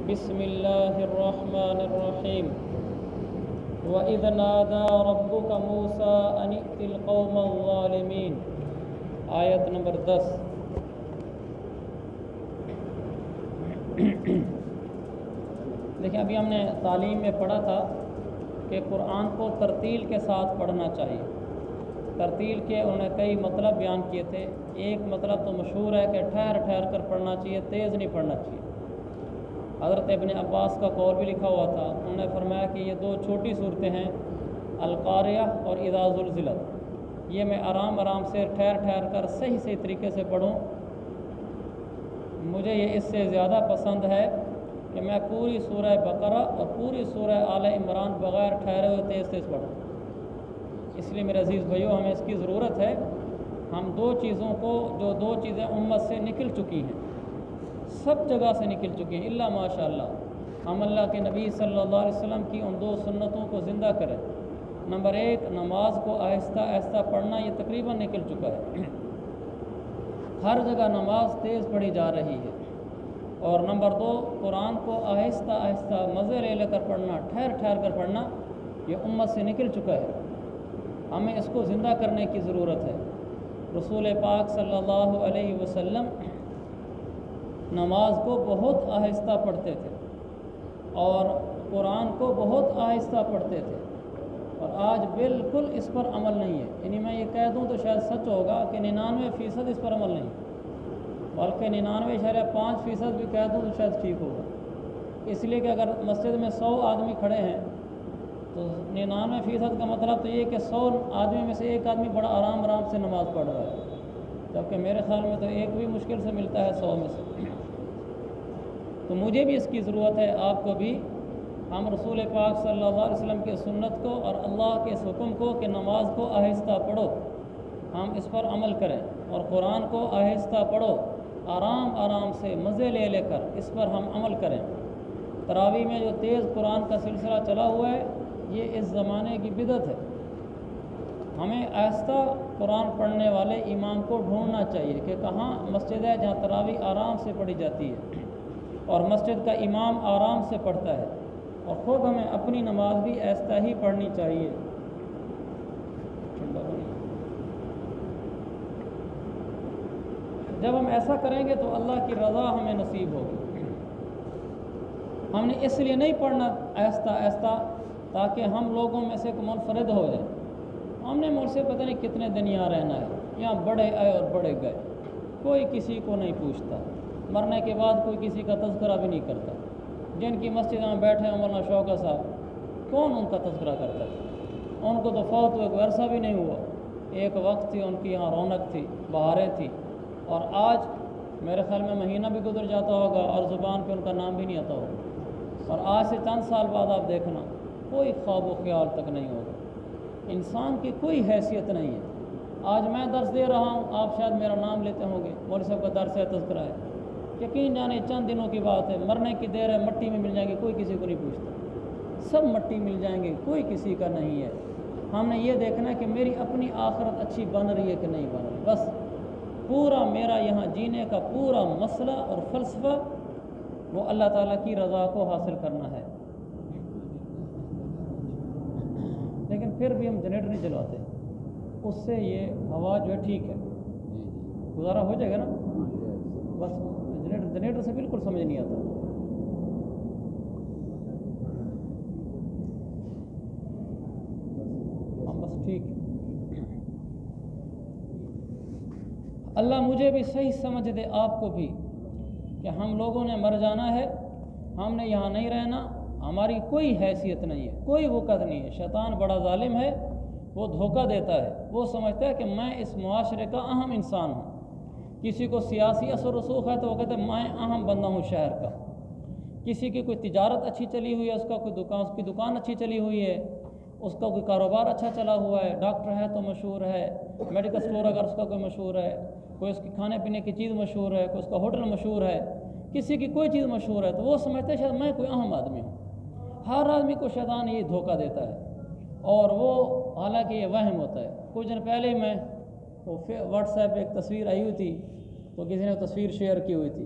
بسم اللہ الرحمن الرحیم وَإِذْ نَادَى رَبُّكَ مُوسَىٰ أَنِ ائْتِ الْقَوْمَ الظَّالِمِينَ آیت نمبر 10۔ دیکھیں ابھی ہم نے تعلیم میں پڑھا تھا کہ قرآن کو ترتیل کے ساتھ پڑھنا چاہیے۔ ترتیل کے انہوں نے کئی مطلب بیان کیے تھے۔ ایک مطلب تو مشہور ہے کہ ٹھہر ٹھہر کر پڑھنا چاہیے، تیز نہیں پڑھنا چاہیے۔ حضرت ابن عباس کا قول بھی لکھا ہوا تھا، انہوں نے فرمایا کہ یہ دو چھوٹی صورتیں ہیں، القاریہ اور اذا زلزلت، یہ میں آرام آرام سے ٹھہر ٹھہر کر صحیح طریقے سے پڑھوں۔ مجھے یہ اس سے زیادہ پسند ہے کہ میں پوری سورہ بقرہ اور پوری سورہ آل عمران بغیر ٹھہرے ہوئے تیز تیز پڑھوں۔ اس لیے میرے عزیز بھائیو، ہمیں اس کی ضرورت ہے۔ ہم دو چیزوں کو، جو دو چیزیں امت سے نکل چکی ہیں، سب جگہ سے نکل چکی ہیں الا ماشاء اللہ، ہم اللہ کے نبی صلی اللہ علیہ وسلم کی ان دو سنتوں کو زندہ کریں۔ نمبر ایک، نماز کو آہستہ آہستہ پڑھنا، یہ تقریباً نکل چکا ہے، ہر جگہ نماز تیز پڑھی جا رہی ہے۔ اور نمبر دو، قرآن کو آہستہ آہستہ مزے لے کر پڑھنا، ٹھہر ٹھہر کر پڑھنا، یہ امت سے نکل چکا ہے۔ ہمیں اس کو زندہ کرنے کی ضرورت ہے۔ رسول پاک صلی اللہ علیہ وسلم نماز کو بہت آہستہ پڑھتے تھے اور قرآن کو بہت آہستہ پڑھتے تھے، اور آج بالکل اس پر عمل نہیں ہے۔ یعنی میں یہ کہہ دوں تو شاید سچ ہوگا کہ 99% اس پر عمل نہیں، بلکہ 99.5% بھی کہہ دوں تو شاید ٹھیک ہوگا۔ اس لیے کہ اگر مسجد میں 100 آدمی کھڑے ہیں تو 99% کا مطلب تو یہ کہ 100 آدمی میں سے ایک آدمی بڑا آرام سے نماز پڑھ رہا ہے، جبکہ میرے خیال میں تو ایک بھی مشکل سے ملتا ہے 100 میں سے۔ تو مجھے بھی اس کی ضرورت ہے، آپ کو بھی۔ ہم رسول پاک صلی اللہ علیہ وسلم کے سنت کو اور اللہ کے اس حکم کو کہ نماز کو آہستہ پڑھو، ہم اس پر عمل کریں، اور قرآن کو آہستہ پڑھو، آرام سے مزے لے کر اس پر ہم عمل کریں۔ تراویح میں جو تیز قرآن کا سلسلہ چلا ہوا ہے، یہ اس زمانے کی بدعت ہے۔ ہمیں آہستہ قرآن پڑھنے والے امام کو ڈھونڈنا چاہیے کہ کہاں مسجد ہے جہاں تراویح آرام سے پڑھی جاتی ہے اور مسجد کا امام آرام سے پڑھتا ہے، اور خود ہمیں اپنی نماز بھی آہستہ ہی پڑھنی چاہیے۔ جب ہم ایسا کریں گے تو اللہ کی رضا ہمیں نصیب ہوگی۔ ہم نے اس لیے نہیں پڑھنا آہستہ تاکہ ہم لوگوں میں سے منفرد ہو جائیں۔ ہم نے مجھ سے پتہ نہیں کتنے دن یہاں رہنا ہے، یہاں بڑے آئے اور بڑے گئے، کوئی کسی کو نہیں پوچھتا، مرنے کے بعد کوئی کسی کا تذکرہ بھی نہیں کرتا۔ جن کی مسجد میں بیٹھے ہیں مولانا شوکت صاحب، کون ان کا تذکرہ کرتا ہے؟ ان کو تو فوت ہوئے کوئی عرصہ بھی نہیں ہوا۔ ایک وقت تھی ان کی یہاں رونق تھی، بہاریں تھی، اور آج میرے خیال میں مہینہ بھی گزر جاتا ہوگا اور زبان پہ ان کا نام بھی نہیں آتا ہوگا، اور آج سے چند سال بعد آپ دیکھنا کوئی خواب و خیال تک نہیں ہوگا۔ انسان کی کوئی حیثیت نہیں ہے۔ آج میں درس دے رہا ہوں، آپ شاید میرا نام لیتے ہوں گے، مولوی صاحب کا درس ہے، تذکرہ ہے، یقین جانے چند دنوں کی بات ہے، مرنے کی دیر ہے، مٹی میں مل جائیں گے، کوئی کسی کو نہیں پوچھتا، سب مٹی مل جائیں گے، کوئی کسی کا نہیں ہے۔ ہم نے یہ دیکھنا ہے کہ میری اپنی آخرت اچھی بن رہی ہے کہ نہیں بن رہی، بس پورا میرا یہاں جینے کا پورا مسئلہ اور فلسفہ وہ اللہ تعالیٰ کی رضا کو حاصل کرنا ہے۔ لیکن پھر بھی ہم جنریٹر نہیں چلاتے، اس سے یہ ہوا جو ہے ٹھیک ہے، گزارا ہو جائے گا نا، بس جنریٹر سے بالکل سمجھ نہیں آتا۔ ہم بس ٹھیک ہے۔ اللہ مجھے بھی صحیح سمجھ دے، آپ کو بھی، کہ ہم لوگوں نے مر جانا ہے، ہم نے یہاں نہیں رہنا، ہماری کوئی حیثیت نہیں ہے، کوئی وقت نہیں ہے۔ شیطان بڑا ظالم ہے، وہ دھوکہ دیتا ہے، وہ سمجھتا ہے کہ میں اس معاشرے کا اہم انسان ہوں۔ کسی کو سیاسی اثر رسوخ ہے تو وہ کہتے ہیں میں اہم بندہ ہوں شہر کا۔ کسی کی کوئی تجارت اچھی چلی ہوئی ہے، اس کی دکان اچھی چلی ہوئی ہے، اس کا کوئی کاروبار اچھا چلا ہوا ہے، ڈاکٹر ہے تو مشہور ہے، میڈیکل سٹور اگر اس کا کوئی مشہور ہے، کوئی اس کی کھانے پینے کی چیز مشہور ہے، کوئی اس کا ہوٹل مشہور ہے، کسی کی کوئی چیز مشہور ہے، تو وہ سمجھتے ہیں شاید میں کوئی اہم آدمی ہوں۔ ہر آدمی کو شیطان یہ دھوکہ دیتا ہے، اور وہ حالانکہ یہ وہم ہوتا ہے۔ کچھ دن پہلے میں واٹس ایپ پہ ایک تصویر آئی ہوئی تھی، تو کسی نے تصویر شیئر کی ہوئی تھی،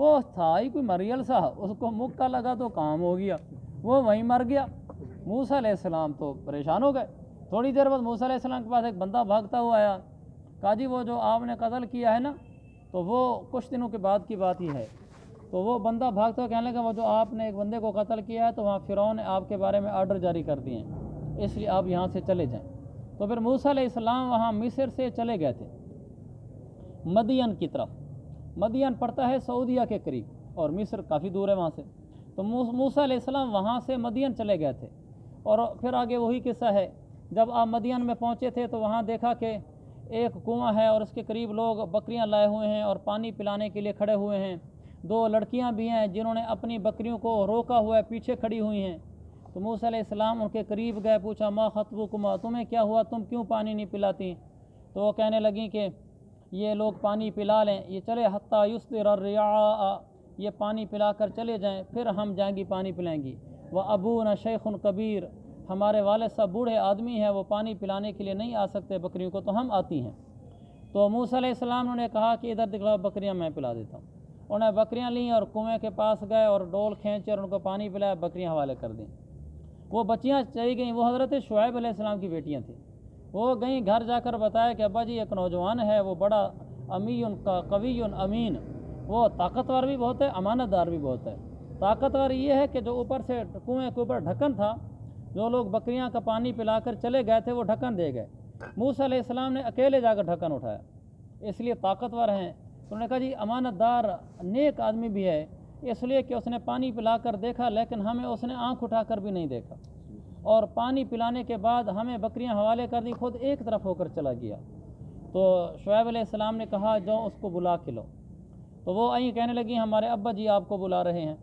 وہ تھا ہی کوئی مریل سا، اس کو مکہ لگا تو کام ہو گیا، وہ وہیں مر گیا۔ موسیٰ علیہ السلام تو پریشان ہو گئے۔ تھوڑی دیر بعد موسیٰ علیہ السلام کے پاس ایک بندہ بھاگتا ہوا آیا، کہا جی وہ جو آپ نے قتل کیا ہے نا، تو وہ کچھ دنوں کے بعد کی بات ہی ہے۔ تو وہ بندہ بھاگتا ہوا کہنے لگا وہ جو آپ نے ایک بندے کو قتل کیا ہے تو وہاں فرعون نے آپ کے بارے میں آرڈر جاری کر دیے ہیں، اس لیے آپ یہاں سے چلے جائیں۔ تو پھر موسیٰ علیہ السلام وہاں مصر سے چلے گئے تھے مدین کی طرف۔ مدین پڑتا ہے سعودیہ کے قریب اور مصر کافی دور ہے وہاں سے۔ تو موسیٰ علیہ السلام وہاں سے مدین چلے گئے تھے، اور پھر آگے وہی قصہ ہے۔ جب آپ مدین میں پہنچے تھے تو وہاں دیکھا کہ ایک کنواں ہے اور اس کے قریب لوگ بکریاں لائے ہوئے ہیں اور پانی پلانے کے لیے کھڑے ہوئے ہیں۔ دو لڑکیاں بھی ہیں جنہوں نے اپنی بکریوں کو روکا ہوا ہے، پیچھے کھڑی ہوئی ہیں۔ تو موسیٰ علیہ السلام ان کے قریب گئے، پوچھا ما خطبکما، تمہیں کیا ہوا، تم کیوں پانی نہیں پلاتی؟ تو وہ کہنے لگیں کہ یہ لوگ پانی پلا لیں، یہ چلے حتیٰ یصدر الرعاء، یہ پانی پلا کر چلے جائیں، پھر ہم جائیں گی پانی پلائیں گی۔ وابونا شیخ کبیر، ہمارے والد صاحب بوڑھے آدمی ہیں، وہ پانی پلانے کے لیے نہیں آ سکتے بکریوں کو، تو ہم آتی ہیں۔ تو موسیٰ علیہ السلام نے کہا کہ ادھر دکھلاؤ بکریاں، میں پلا دیتا ہوں۔ انہیں بکریاں لیں اور کنویں کے پاس گئے اور ڈول کھینچے اور ان کو پانی پلایا، بکریاں حوالے کر دیں۔ وہ بچیاں چلی گئیں، وہ حضرت شعیب علیہ السلام کی بیٹیاں تھیں۔ وہ گئیں، گھر جا کر بتایا کہ ابا جی ایک نوجوان ہے، وہ بڑا قوی امین، وہ طاقتور بھی بہت ہے، امانت دار بھی بہت ہے۔ طاقتور یہ ہے کہ جو اوپر سے کنویں کے اوپر ڈھکن تھا، جو لوگ بکریاں کا پانی پلا کر چلے گئے تھے وہ ڈھکن دے گئے، موسیٰ علیہ السلام نے اکیلے جا کر ڈھکن اٹھایا، اس لیے طاقتور ہیں۔ تو انہوں نے کہا جی امانت دار نیک آدمی بھی ہے، اس لیے کہ اس نے پانی پلا کر دیکھا، لیکن ہمیں اس نے آنکھ اٹھا کر بھی نہیں دیکھا، اور پانی پلانے کے بعد ہمیں بکریاں حوالے کر دی، خود ایک طرف ہو کر چلا گیا۔ تو شعیب علیہ السلام نے کہا جو اس کو بلا کے لو۔ تو وہ آئیں، کہنے لگی ہمارے ابا جی آپ کو بلا رہے ہیں۔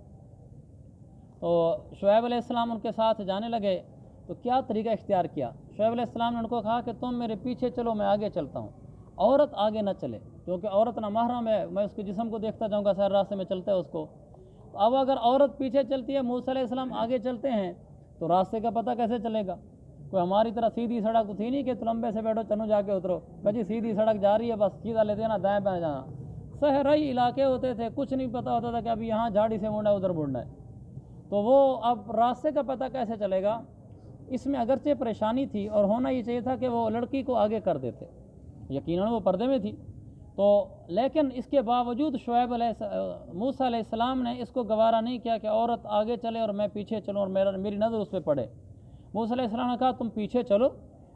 تو شعیب علیہ السلام ان کے ساتھ جانے لگے۔ تو کیا طریقہ اختیار کیا؟ شعیب علیہ السلام نے ان کو کہا کہ تم میرے پیچھے چلو، میں آگے چلتا ہوں، عورت آگے نہ چلے، کیونکہ عورت نہ محرم ہے، میں اس کے جسم کو دیکھتا جاؤں گا، سارے راستے میں چلتا ہے اس کو۔ اب اگر عورت پیچھے چلتی ہے، موسیٰ علیہ السلام آگے چلتے ہیں، تو راستے کا پتہ کیسے چلے گا؟ کوئی ہماری طرح سیدھی سڑک تو تھی نہیں کہ لمبے سے بیٹھو چلو جا کے اترو، جی سیدھی سڑک جا رہی ہے بس سیدھا لے دینا، دائیں بائیں جانا۔ صحرائی علاقے ہوتے تھے، کچھ نہیں پتہ ہوتا تھا کہ ابھی یہاں جھاڑی سے مڑنا ہے ادھر مڑنا ہے، تو وہ اب راستے کا پتہ کیسے چلے گا؟ اس میں اگرچہ پریشانی تھی اور ہونا یہ چاہیے تھا کہ وہ لڑکی کو آگے کر دیتے، یقیناً وہ پردے میں تھی، تو لیکن اس کے باوجود موسیٰ علیہ السلام نے اس کو گوارا نہیں کیا کہ عورت آگے چلے اور میں پیچھے چلوں اور میری نظر اس پہ پڑے۔ موسیٰ علیہ السلام نے کہا تم پیچھے چلو،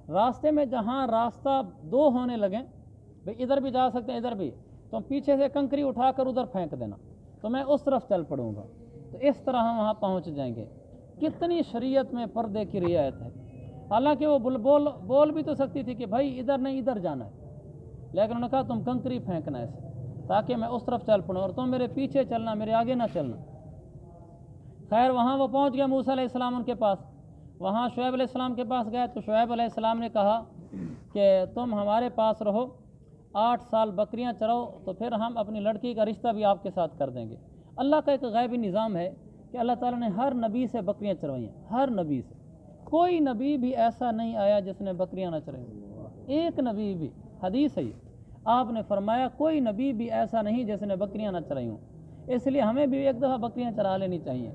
راستے میں جہاں راستہ دو ہونے لگیں، بھئی ادھر بھی جا سکتے ہیں ادھر بھی، تم پیچھے سے کنکری اٹھا کر ادھر پھینک دینا، تو میں اس طرف چل پڑوں گا، تو اس طرح ہم وہاں پہنچ جائیں گے۔ کتنی شریعت میں پردے کی رعایت ہے، حالانکہ وہ بول بھی تو سکتی تھی کہ بھائی ادھر نہیں ادھر جانا ہے، لیکن انہوں نے کہا تم کنکری پھینکنا ہے ایسے تاکہ میں اس طرف چل پڑوں اور تم میرے پیچھے چلنا، میرے آگے نہ چلنا۔ خیر وہاں وہ پہنچ گیا موسیٰ علیہ السلام ان کے پاس، وہاں شعیب علیہ السلام کے پاس گئے تو شعیب علیہ السلام نے کہا کہ تم ہمارے پاس رہو، 8 سال بکریاں چراؤ، تو پھر ہم اپنی لڑکی کا رشتہ بھی آپ کے ساتھ کر دیں گے۔ اللہ کا ایک غیبی نظام ہے کہ اللہ تعالیٰ نے ہر نبی سے بکریاں چروائی ہیں، ہر نبی سے، کوئی نبی بھی ایسا نہیں آیا جس نے بکریاں نہ چرائی، ایک نبی بھی، حدیث ہے یہ، آپ نے فرمایا کوئی نبی بھی ایسا نہیں جس نے بکریاں نہ چرائی ہوں۔ اس لیے ہمیں بھی ایک دفعہ بکریاں چرا لینی چاہیے،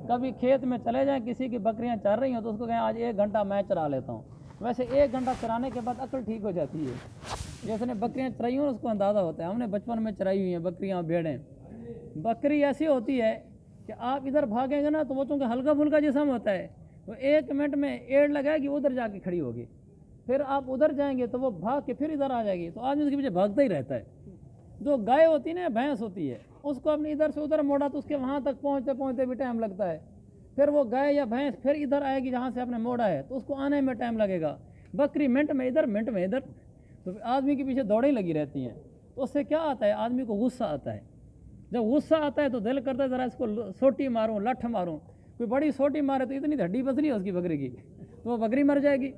کبھی کھیت میں چلے جائیں کسی کی بکریاں چر رہی ہوں تو اس کو کہیں آج 1 گھنٹہ میں چرا لیتا ہوں، ویسے 1 گھنٹہ چرانے کے بعد عقل ٹھیک ہو جاتی ہے، جس نے بکریاں چرائی ہوں اس کو اندازہ ہوتا ہے، ہم نے بچپن میں چرائی ہوئی ہیں بکریاں بھیڑیں۔ بکری ایسی ہوتی ہے کہ آپ ادھر بھاگیں گے نا تو وہ چونکہ ہلکا پھلکا جسم ہوتا ہے، وہ 1 منٹ میں ایڑ لگائے گی ادھر جا کے کھڑی ہوگی، پھر آپ ادھر جائیں گے تو وہ بھاگ کے پھر ادھر آ جائے گی، تو آدمی اس کے پیچھے بھاگتا ہی رہتا ہے۔ جو گائے ہوتی ہے نا، بھینس ہوتی ہے، اس کو اپنی ادھر سے ادھر موڑا تو اس کے وہاں تک پہنچتے بھی ٹائم لگتا ہے، پھر وہ گائے یا بھینس پھر ادھر آئے گی جہاں سے آپ نے موڑا ہے تو اس کو آنے میں ٹائم لگے گا۔ بکری منٹ میں ادھر منٹ میں ادھر، تو آدمی کے پیچھے دوڑیں لگی رہتی ہیں، تو اس سے کیا آتا ہے؟ آدمی کو غصہ آتا ہے، جب غصہ آتا ہے تو دل کرتا ہے ذرا اس کو سوٹی ماروں، لٹھ ماروں، کوئی بڑی سوٹی مارے تو اتنی ہڈی پسلی ہے اس کی بکری کی تو وہ بکری مر جائے گی،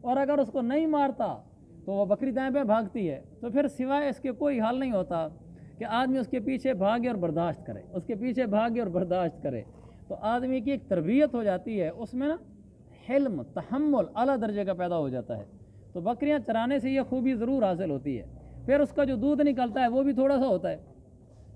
اور اگر اس کو نہیں مارتا تو وہ بکری دائیں پہ بھاگتی ہے، تو پھر سوائے اس کے کوئی حال نہیں ہوتا کہ آدمی اس کے پیچھے بھاگے اور برداشت کرے، اس کے پیچھے بھاگے اور برداشت کرے، تو آدمی کی ایک تربیت ہو جاتی ہے، اس میں نا حلم، تحمل اعلیٰ درجے کا پیدا ہو جاتا ہے۔ تو بکریاں چرانے سے یہ خوبی ضرور حاصل ہوتی ہے۔ پھر اس کا جو دودھ نکلتا ہے وہ بھی تھوڑا سا ہوتا ہے،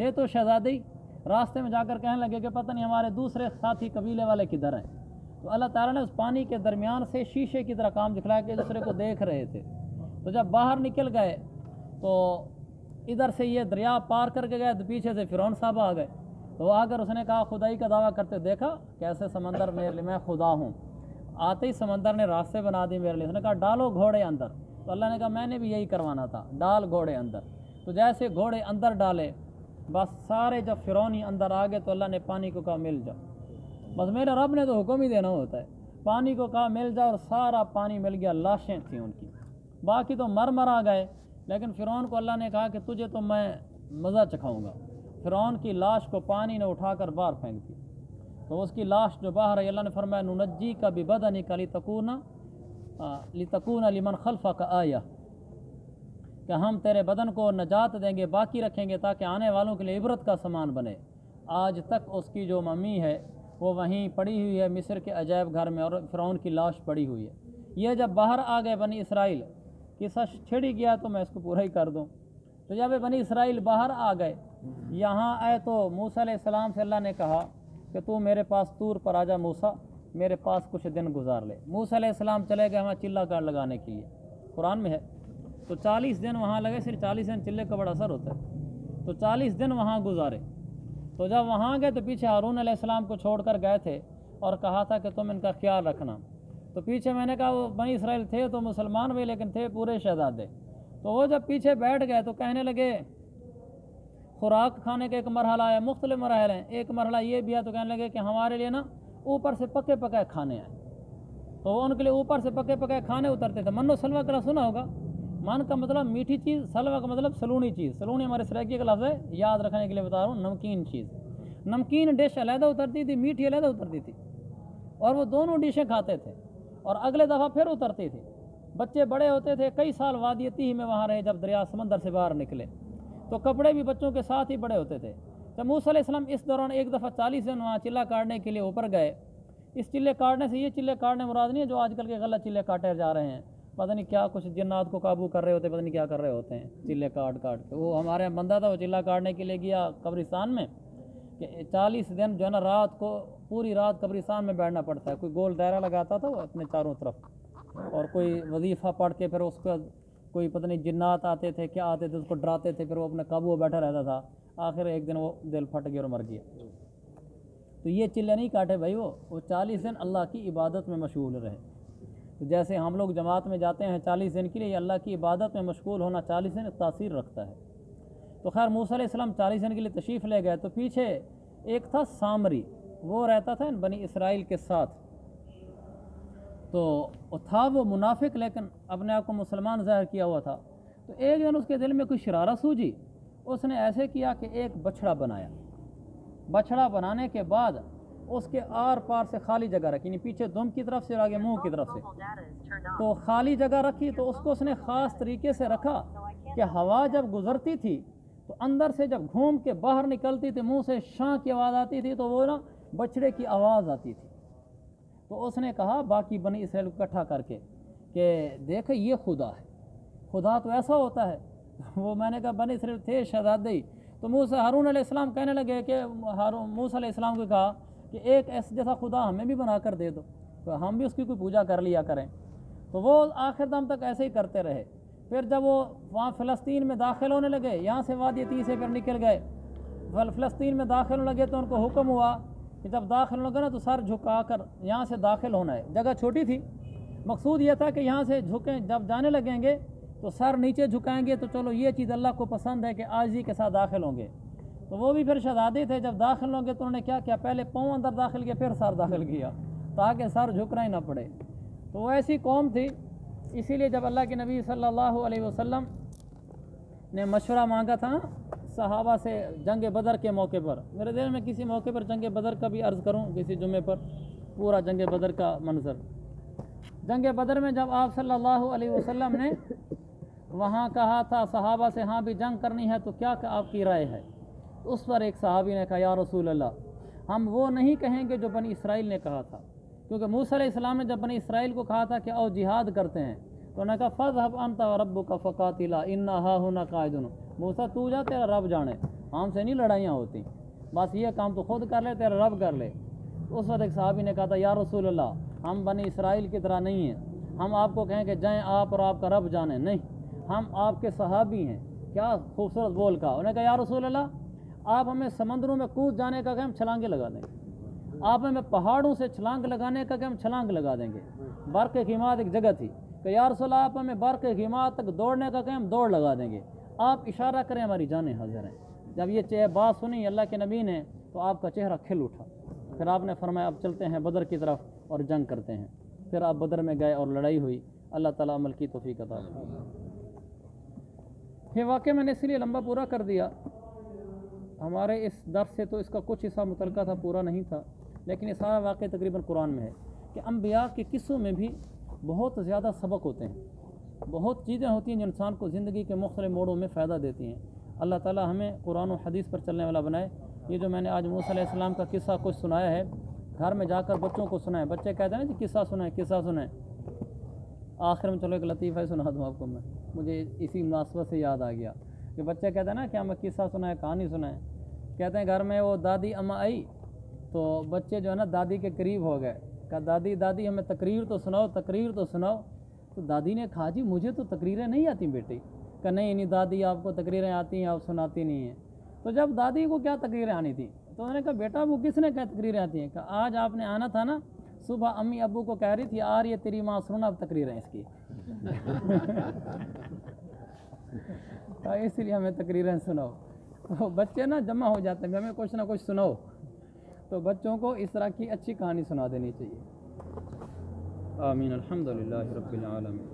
تھے تو شہزادی راستے میں جا کر کہنے لگے کہ پتہ نہیں ہمارے دوسرے ساتھی قبیلے والے کدھر ہیں. تو اللہ تعالیٰ نے اس پانی کے درمیان سے شیشے کی طرح کام دکھلایا کہ دوسرے کو دیکھ رہے تھے. تو جب باہر نکل گئے تو ادھر سے یہ دریا پار کر کے گئے تو پیچھے سے فرعون صاحب آ گئے. تو آ کر اس نے کہا خدائی کا دعویٰ کرتے دیکھا کیسے سمندر میرے لیے میں خدا ہوں. آتے ہی سمندر نے راستے بنا دی میرے لیے. اس نے کہا ڈالو گھوڑے اندر. تو اللہ نے کہا میں نے بھی یہی کروانا تھا, ڈال گھوڑے اندر. تو جیسے گھوڑے اندر ڈالے بس سارے جب فرعونی اندر آ گئے تو اللہ نے پانی کو کہا مل جاؤ. بس میرے رب نے تو حکم ہی دینا ہوتا ہے. پانی کو کہا مل جاؤ اور سارا پانی مل گیا. لاشیں تھیں ان کی, باقی تو مر آ گئے. لیکن فرعون کو اللہ نے کہا کہ تجھے تو میں مزہ چکھاؤں گا. فرعون کی لاش کو پانی نے اٹھا کر باہر پھینک دی. تو اس کی لاش جو باہر ہے اللہ نے فرمایا ننجی کا ببدنک لتکون لمن خلفک آیہ, کہ ہم تیرے بدن کو نجات دیں گے, باقی رکھیں گے تاکہ آنے والوں کے لیے عبرت کا سامان بنے. آج تک اس کی جو ممی ہے وہ وہیں پڑی ہوئی ہے مصر کے عجائب گھر میں, اور فرعون کی لاش پڑی ہوئی ہے. یہ جب باہر آ گئے بنی اسرائیل, قصہ چھڑی گیا تو میں اس کو پورا ہی کر دوں. تو جب بنی اسرائیل باہر آ گئے یہاں آئے تو موسیٰ علیہ السلام سے اللہ نے کہا کہ تو میرے پاس طور پر آ جا موسیٰ, میرے پاس کچھ دن گزار لے. موسیٰ علیہ السلام چلے گئے وہاں چلہ کاٹ لگانے کے لیے, قرآن میں ہے. تو 40 دن وہاں لگے, صرف 40 دن چلے کا بڑا اثر ہوتا ہے. تو 40 دن وہاں گزارے. تو جب وہاں گئے تو پیچھے ہارون علیہ السلام کو چھوڑ کر گئے تھے اور کہا تھا کہ تم ان کا خیال رکھنا. تو پیچھے میں نے کہا وہ بنی اسرائیل تھے تو مسلمان بھی لیکن تھے پورے شہزادے. تو وہ جب پیچھے بیٹھ گئے تو کہنے لگے خوراک کھانے کا ایک مرحلہ ہے, مختلف مراحل ہیں. ایک مرحلہ یہ بھی ہے تو کہنے لگے کہ ہمارے لیے نا اوپر سے پکے پکائے کھانے ہیں. تو وہ ان کے لیے اوپر سے پکے پکائے کھانے اترتے تھے. من و سلوہ کا سنا ہوگا, من کا مطلب میٹھی چیز, سلوہ کا مطلب سلونی چیز. سلونی ہمارے سرائکی کا لفظ ہے, یاد رکھنے کے لیے بتا رہا ہوں, نمکین چیز. نمکین ڈش علیحدہ اترتی تھی, میٹھی علیحدہ اترتی تھی, اور وہ دونوں ڈشیں کھاتے تھے اور اگلے دفعہ پھر اترتی تھی. بچے بڑے ہوتے تھے, کئی سال وادی تیہ میں وہاں رہے جب دریا سمندر سے باہر نکلے. تو کپڑے بھی بچوں کے ساتھ ہی بڑے ہوتے تھے. جب موسیٰ علیہ السلام اس دوران ایک دفعہ 40 دن وہاں چلہ کاٹنے کے لیے اوپر گئے. اس چلے کاٹنے سے یہ چلے کاٹنے مراد نہیں ہے جو آج کل کے غلط چلے کاٹے جا رہے ہیں, پتہ نہیں کیا کچھ جنات کو قابو کر رہے ہوتے, پتہ نہیں کیا کر رہے ہوتے ہیں چلے کاٹ کے. وہ ہمارے بندہ تھا, وہ چلہ کاٹنے کے لیے گیا قبرستان میں, کہ 40 دن جو ہے نا رات کو پوری رات قبرستان میں بیٹھنا پڑتا ہے. کوئی گول دائرہ لگاتا تھا وہ اپنے چاروں طرف, اور کوئی وظیفہ پڑھ کے پھر اس کا کوئی پتہ نہیں جنات آتے تھے کیا آتے تھے, اس کو ڈراتے تھے, پھر وہ اپنے قابو میں بیٹھا رہتا تھا. آخر ایک دن وہ دل پھٹ گیا اور مر گیا. تو یہ چلے نہیں کاٹے بھائی, وہ 40 دن اللہ کی عبادت میں مشغول رہے. تو جیسے ہم لوگ جماعت میں جاتے ہیں 40 دن کے لیے, اللہ کی عبادت میں مشغول ہونا 40 دن تاثیر رکھتا ہے. تو خیر موسیٰ علیہ السلام 40 دن کے لیے تشریف لے گئے. تو پیچھے ایک تھا سامری, وہ رہتا تھا بنی اسرائیل کے ساتھ. تو تھا وہ منافق لیکن اپنے آپ کو مسلمان ظاہر کیا ہوا تھا. تو ایک دن اس کے دل میں کوئی شرارت سوجی, اس نے ایسے کیا کہ ایک بچھڑا بنایا. بچھڑا بنانے کے بعد اس کے آر پار سے خالی جگہ رکھی, یعنی پیچھے دم کی طرف سے اور آگے منہ کی طرف سے. تو خالی جگہ رکھی تو اس کو اس نے خاص طریقے سے رکھا کہ ہوا جب گزرتی تھی تو اندر سے جب گھوم کے باہر نکلتی تھی منہ سے شاں کی آواز آتی تھی, تو وہ نا بچڑے کی آواز آتی تھی. تو اس نے کہا باقی بنی اسرائیل کو اکٹھا کر کے کہ دیکھ یہ خدا ہے, خدا تو ایسا ہوتا ہے. وہ میں نے کہا بنی اسرائیل تھے شہزادے ہی. تو ہارون علیہ السلام کہنے لگے کہ موسیٰ علیہ السلام کو کہا کہ ایک ایسا جیسا خدا ہمیں بھی بنا کر دے دو, تو ہم بھی اس کی کوئی پوجا کر لیا کریں. تو وہ آخر دم تک ایسے ہی کرتے رہے. پھر جب وہ وہاں فلسطین میں داخل ہونے لگے, یہاں سے وادی تیہ سے پھر نکل گئے, فلسطین میں داخل ہونے لگے تو ان کو حکم ہوا کہ جب داخل ہونے لگے نا تو سر جھکا کر یہاں سے داخل ہونا ہے. جگہ چھوٹی تھی, مقصود یہ تھا کہ یہاں سے جھکیں, جب جانے لگیں گے تو سر نیچے جھکائیں گے, تو چلو یہ چیز اللہ کو پسند ہے کہ عاجزی کے ساتھ داخل ہوں گے. تو وہ بھی پھر شہزادے تھے, جب داخل ہوں گے تو انہوں نے کیا کیا, پہلے پاؤں اندر داخل کیا پھر سر داخل کیا تاکہ سر جھکنا ہی نہ پڑے. تو وہ ایسی قوم تھی. اسی لیے جب اللہ کے نبی صلی اللہ علیہ وسلم نے مشورہ مانگا تھا صحابہ سے جنگ بدر کے موقع پر, میرے دل میں کسی موقع پر جنگ بدر کا بھی عرض کروں, کسی جمعے پر پورا جنگ بدر کا منظر. جنگ بدر میں جب آپ صلی اللہ علیہ وسلم نے وہاں کہا تھا صحابہ سے ہاں بھی جنگ کرنی ہے تو کیا آپ کی رائے ہے, اس پر ایک صحابی نے کہا یا رسول اللہ ہم وہ نہیں کہیں گے جو بنی اسرائیل نے کہا تھا, کیونکہ موسیٰ علیہ السلام نے جب بنی اسرائیل کو کہا تھا کہ او جہاد کرتے ہیں, تو انہوں نے کہا فَاذْهَبْ أَنْتَ وَرَبُّكَ فَقَاتِلَا إِنَّا هَاهُنَا قَاعِدُونَ, موسیٰ تو جا تیرا رب جانے, ہم سے نہیں لڑائیاں ہوتی، بس یہ کام تو خود کر لے، تیرا رب کر لے۔ اس وقت ایک صحابی نے کہا تھا یا رسول اللہ ہم بنی اسرائیل کی طرح نہیں ہیں، ہم آپ کو کہیں کہ جائیں آپ اور آپ کا رب جانے، نہیں، ہم آپ کے صحابی ہیں۔ کیا خوبصورت بول کہا، انہوں نے کہا یا رسول اللہ آپ ہمیں سمندروں میں کود جانے کا کہ ہم چھلانگیں لگا دیں گے، آپ ہمیں پہاڑوں سے چھلانگ لگانے کا کہ ہم چھلانگ لگا دیں گے۔ برق غیماد ایک جگہ تھی کہ یا رسول اللہ آپ ہمیں برق غیماد تک دوڑنے کا کہ ہم دوڑ لگا دیں گے، آپ اشارہ کریں ہماری جانیں حاضر ہیں۔ جب یہ بات سنی اللہ کے نبی نے تو آپ کا چہرہ کھل اٹھا، پھر آپ نے فرمایا اب چلتے ہیں بدر کی طرف اور جنگ کرتے ہیں۔ پھر آپ بدر میں گئے اور لڑائی ہوئی، اللہ تعالیٰ عمل کی توفیق عطا فرمائے۔ یہ واقعہ میں نے اس لیے لمبا پورا کر دیا، ہمارے اس درس سے تو اس کا کچھ حصہ متعلقہ تھا، پورا نہیں تھا، لیکن یہ سارا واقعہ تقریباً قرآن میں ہے کہ انبیاء کے قصوں میں بھی بہت زیادہ سبق ہوتے ہیں، بہت چیزیں ہوتی ہیں جو انسان کو زندگی کے مختلف موڑوں میں فائدہ دیتی ہیں۔ اللہ تعالیٰ ہمیں قرآن و حدیث پر چلنے والا بنائے۔ یہ جو میں نے آج موسیٰ علیہ السلام کا قصہ کچھ سنایا ہے، گھر میں جا کر بچوں کو سنائیں۔ بچے کہتے ہیں نا جی قصہ سنائیں قصہ سنائیں، آخر میں چلو ایک لطیفہ سنا دوں آپ کو، میں مجھے اسی مناسبت سے یاد آ گیا کہ بچے کہتے ہیں نا کہ ہمیں قصہ سنائیں کہانی سنائیں، کہتے ہیں گھر میں وہ دادی اماں آئی تو بچے جو ہے نا دادی کے قریب ہو گئے، کہا دادی دادی ہمیں تقریر تو سناؤ تقریر تو سناؤ۔ تو دادی نے کہا جی مجھے تو تقریریں نہیں آتی بیٹی، کہ نہیں دادی آپ کو تقریریں آتی ہیں آپ سناتی نہیں ہیں۔ تو جب دادی کو کیا تقریریں آنی تھی تو انہوں نے کہا بیٹا وہ کس نے کہا تقریریں آتی ہیں، کہ آج آپ نے آنا تھا نا، صبح امی ابو کو کہہ رہی تھی آ رہی ہے تیری ماں سننا اب تقریریں اس کی اس لیے ہمیں تقریریں سناؤ۔ تو بچے نا جمع ہو جاتے ہیں ہمیں کچھ نہ کچھ سناؤ، تو بچوں کو اس طرح کی اچھی کہانی سنا دینی چاہیے۔ آمین، الحمدللہ رب العالمین۔